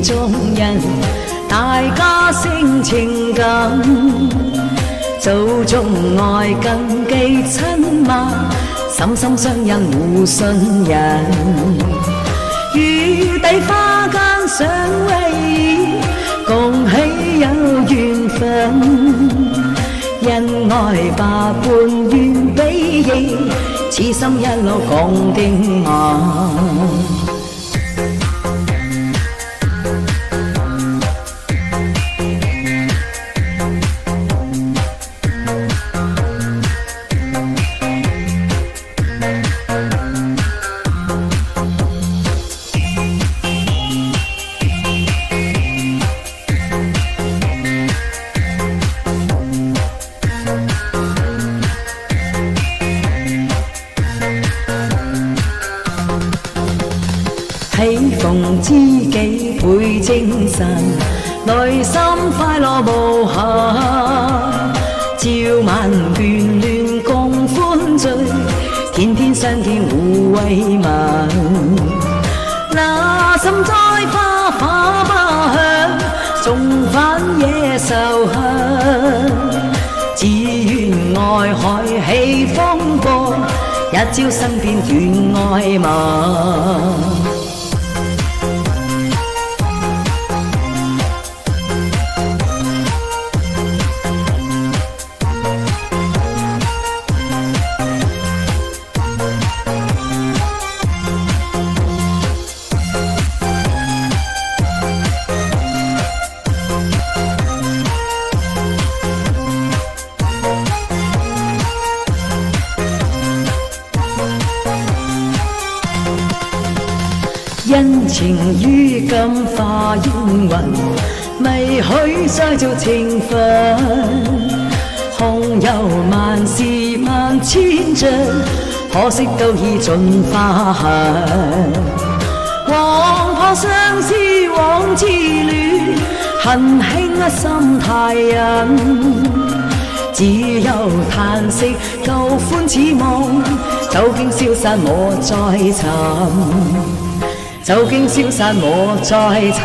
中人，大家性情感，做中愛更記親密，心心相印互信任。雨底花間相偎，共喜有緣分。恩愛百般願比翼，此心一路共定盟。喜逢知己倍精神，內心快樂無限。朝晚眷戀共歡聚，天天相見互慰問。那心栽花花不香，重返野愁恨。只願愛海起風波，一朝身邊斷愛盟。恩情於今化煙雲，未許再做情分。空有萬事萬千丈，可惜都已盡化痕。往怕相思往自戀，恨輕心太隱。只有嘆息舊歡似夢，酒經消散我再尋。酒經消散我再尋。